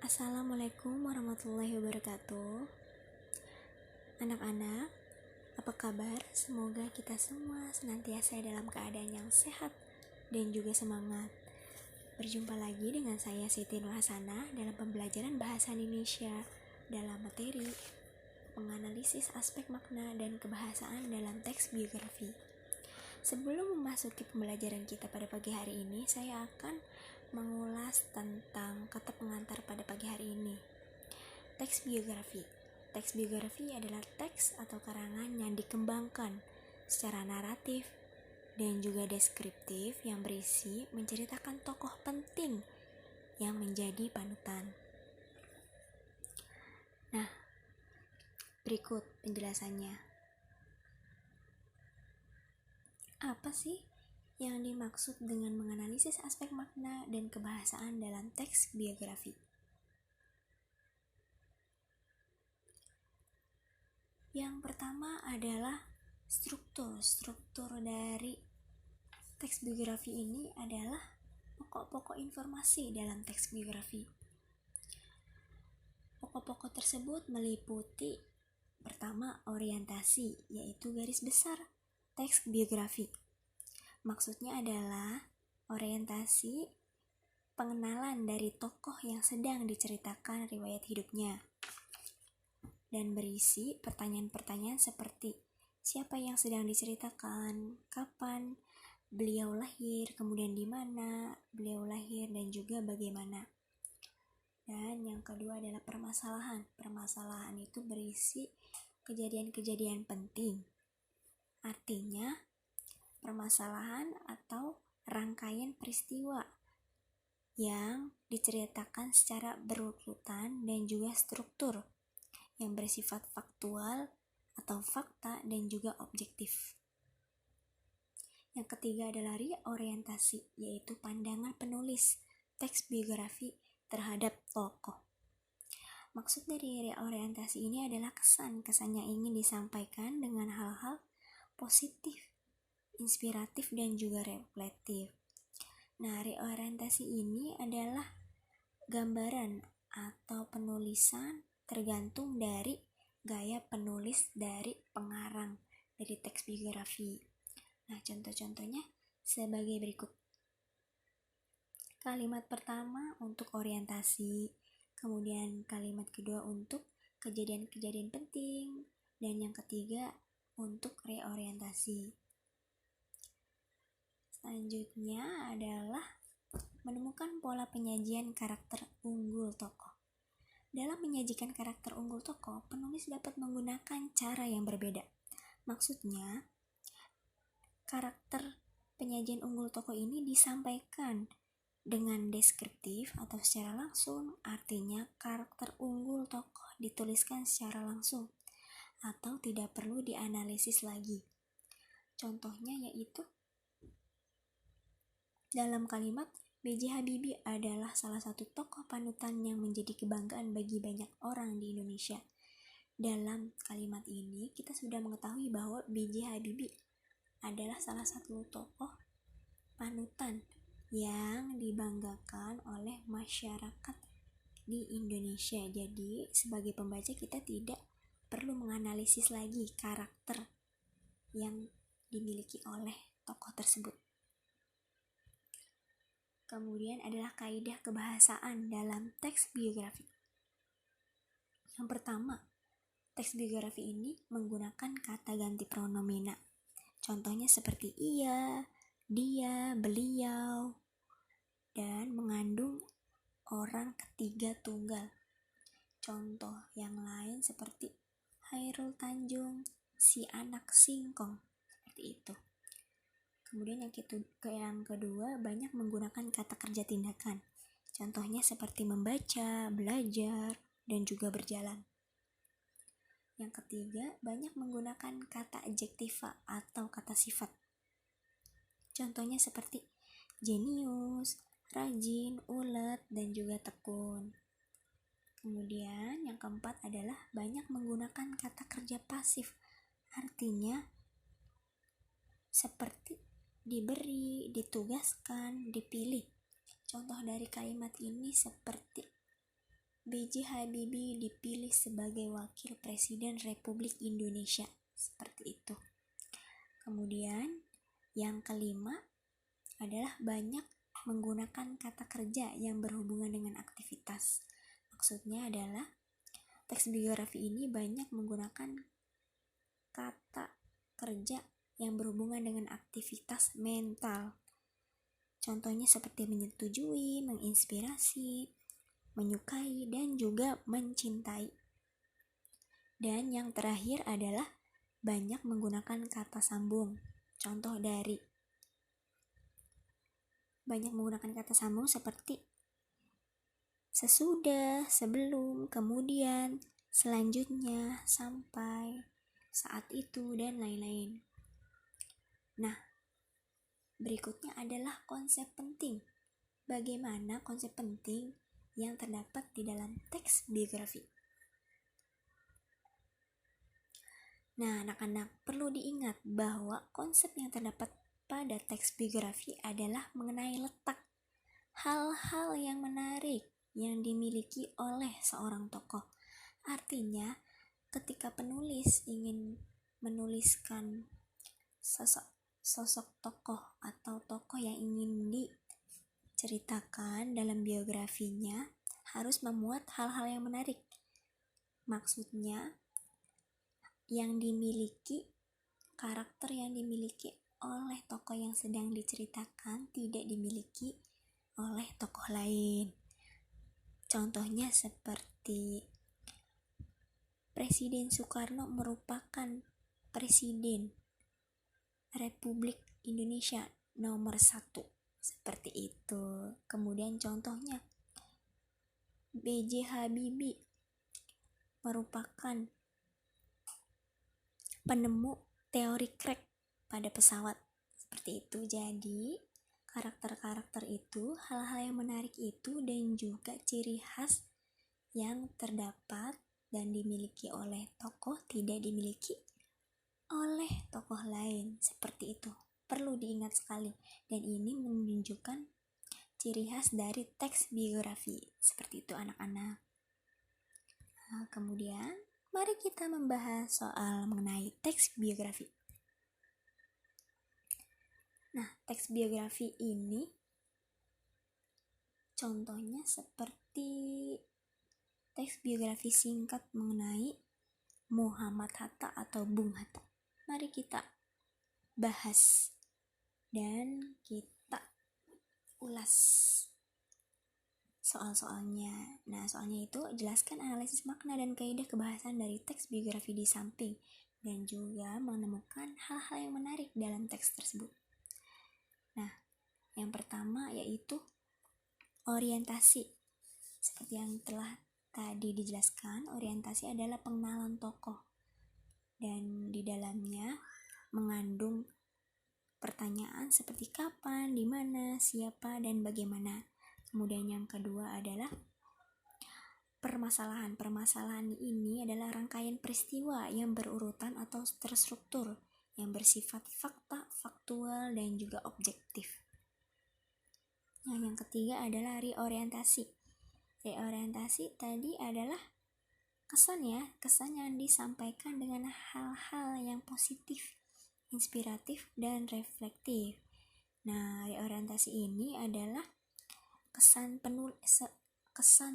Assalamualaikum warahmatullahi wabarakatuh. Anak-anak, apa kabar? Semoga kita semua senantiasa dalam keadaan yang sehat dan juga semangat. Berjumpa lagi dengan saya Siti Nur Hasanah dalam pembelajaran bahasa Indonesia dalam materi menganalisis aspek makna dan kebahasaan dalam teks biografi. Sebelum memasuki pembelajaran kita pada pagi hari ini, saya akan mengulas tentang kata pengantar pada pagi hari ini. Teks biografi. Teks biografi adalah teks atau karangan yang dikembangkan secara naratif dan juga deskriptif yang berisi menceritakan tokoh penting yang menjadi panutan. Nah, berikut penjelasannya. Apa sih yang dimaksud dengan menganalisis aspek makna dan kebahasaan dalam teks biografi? Yang pertama adalah struktur. Struktur dari teks biografi ini adalah pokok-pokok informasi dalam teks biografi. Pokok-pokok tersebut meliputi pertama orientasi, yaitu garis besar teks biografi. Maksudnya adalah orientasi pengenalan dari tokoh yang sedang diceritakan riwayat hidupnya dan berisi pertanyaan-pertanyaan seperti siapa yang sedang diceritakan, kapan beliau lahir, kemudian di mana beliau lahir, dan juga bagaimana. Dan yang kedua adalah permasalahan. Permasalahan itu berisi kejadian-kejadian penting. Artinya, permasalahan atau rangkaian peristiwa yang diceritakan secara berurutan dan juga struktur yang bersifat faktual atau fakta dan juga objektif. Yang ketiga adalah reorientasi, yaitu pandangan penulis teks biografi terhadap tokoh. Maksud dari reorientasi ini adalah kesan-kesan yang ingin disampaikan dengan hal-hal positif, inspiratif, dan juga reflektif. Nah, reorientasi ini adalah gambaran atau penulisan tergantung dari gaya penulis dari pengarang dari teks biografi. Nah, contoh-contohnya sebagai berikut. Kalimat pertama untuk orientasi, kemudian kalimat kedua untuk kejadian-kejadian penting, dan yang ketiga untuk reorientasi. Selanjutnya adalah menemukan pola penyajian karakter unggul tokoh. Dalam menyajikan karakter unggul tokoh, penulis dapat menggunakan cara yang berbeda. Maksudnya, karakter penyajian unggul tokoh ini disampaikan dengan deskriptif atau secara langsung. Artinya, karakter unggul tokoh dituliskan secara langsung atau tidak perlu dianalisis lagi. Contohnya yaitu dalam kalimat B.J. Habibie adalah salah satu tokoh panutan yang menjadi kebanggaan bagi banyak orang di Indonesia. Dalam kalimat ini kita sudah mengetahui bahwa B.J. Habibie adalah salah satu tokoh panutan yang dibanggakan oleh masyarakat di Indonesia. Jadi sebagai pembaca kita tidak perlu menganalisis lagi karakter yang dimiliki oleh tokoh tersebut. Kemudian adalah kaidah kebahasaan dalam teks biografi. Yang pertama, teks biografi ini menggunakan kata ganti pronomina. Contohnya seperti ia, dia, beliau, dan mengandung orang ketiga tunggal. Contoh yang lain seperti Hairul Tanjung, si anak singkong, seperti itu. Kemudian yang kedua banyak menggunakan kata kerja tindakan. Contohnya seperti membaca, belajar, dan juga berjalan. Yang ketiga banyak menggunakan kata adjektiva atau kata sifat. Contohnya seperti jenius, rajin, ulet, dan juga tekun. Kemudian yang keempat adalah banyak menggunakan kata kerja pasif. Artinya seperti diberi, ditugaskan, dipilih. Contoh dari kalimat ini seperti B.J. Habibie dipilih sebagai Wakil Presiden Republik Indonesia. Seperti itu. Kemudian yang kelima adalah banyak menggunakan kata kerja yang berhubungan dengan aktivitas. Maksudnya adalah teks biografi ini banyak menggunakan kata kerja yang berhubungan dengan aktivitas mental. Contohnya seperti menyetujui, menginspirasi, menyukai, dan juga mencintai. Dan yang terakhir adalah banyak menggunakan kata sambung. Contoh dari banyak menggunakan kata sambung seperti sesudah, sebelum, kemudian, selanjutnya, sampai, saat itu, dan lain-lain. Nah, berikutnya adalah konsep penting. Bagaimana konsep penting yang terdapat di dalam teks biografi? Nah, anak-anak perlu diingat bahwa konsep yang terdapat pada teks biografi adalah mengenai letak hal-hal yang menarik yang dimiliki oleh seorang tokoh. Artinya, ketika penulis ingin menuliskan sosok tokoh atau tokoh yang ingin diceritakan dalam biografinya, harus memuat hal-hal yang menarik. Maksudnya, yang dimiliki, karakter yang dimiliki oleh tokoh yang sedang diceritakan tidak dimiliki oleh tokoh lain. Contohnya seperti Presiden Soekarno merupakan Presiden Republik Indonesia nomor 1. Seperti itu. Kemudian contohnya B.J. Habibie merupakan penemu teori crack pada pesawat. Seperti itu. Jadi karakter-karakter itu, hal-hal yang menarik itu, dan juga ciri khas yang terdapat dan dimiliki oleh tokoh tidak dimiliki oleh tokoh lain. Seperti itu. Perlu diingat sekali. Dan ini menunjukkan ciri khas dari teks biografi. Seperti itu anak-anak. Nah, kemudian mari kita membahas soal mengenai teks biografi. Nah, teks biografi ini contohnya seperti teks biografi singkat mengenai Muhammad Hatta atau Bung Hatta. Mari kita bahas dan kita ulas soal-soalnya. Nah, soalnya itu jelaskan analisis makna dan kaidah kebahasaan dari teks biografi di samping dan juga menemukan hal-hal yang menarik dalam teks tersebut. Nah, yang pertama yaitu orientasi. Seperti yang telah tadi dijelaskan, orientasi adalah pengenalan tokoh dan di dalamnya mengandung pertanyaan seperti kapan, di mana, siapa, dan bagaimana. Kemudian yang kedua adalah permasalahan. Permasalahan ini adalah rangkaian peristiwa yang berurutan atau terstruktur yang bersifat fakta, faktual, dan juga objektif. Nah, yang ketiga adalah reorientasi. Reorientasi tadi adalah kesan yang disampaikan dengan hal-hal yang positif, inspiratif, dan reflektif. Nah, reorientasi ini adalah kesan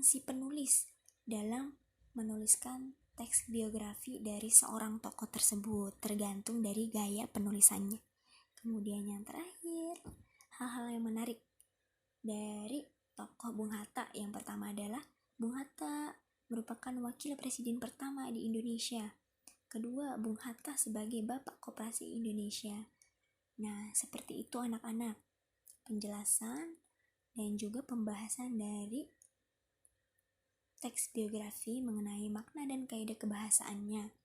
si penulis dalam menuliskan teks biografi dari seorang tokoh tersebut, tergantung dari gaya penulisannya. Kemudian yang terakhir, hal-hal yang menarik dari tokoh Bung Hatta. Yang pertama adalah Bung Hatta merupakan wakil presiden pertama di Indonesia. Kedua, Bung Hatta sebagai Bapak Koperasi Indonesia. Nah, seperti itu anak-anak. Penjelasan dan juga pembahasan dari teks biografi mengenai makna dan kaidah kebahasaannya.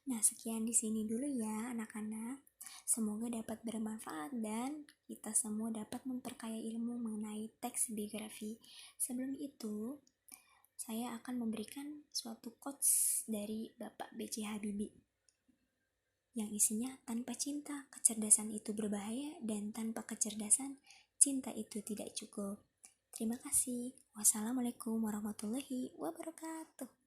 Nah, sekian di sini dulu ya anak-anak. Semoga dapat bermanfaat dan kita semua dapat memperkaya ilmu mengenai teks biografi. Sebelum itu, saya akan memberikan suatu quotes dari Bapak B.J. Habibie yang isinya, tanpa cinta, kecerdasan itu berbahaya, dan tanpa kecerdasan, cinta itu tidak cukup. Terima kasih. Wassalamualaikum warahmatullahi wabarakatuh.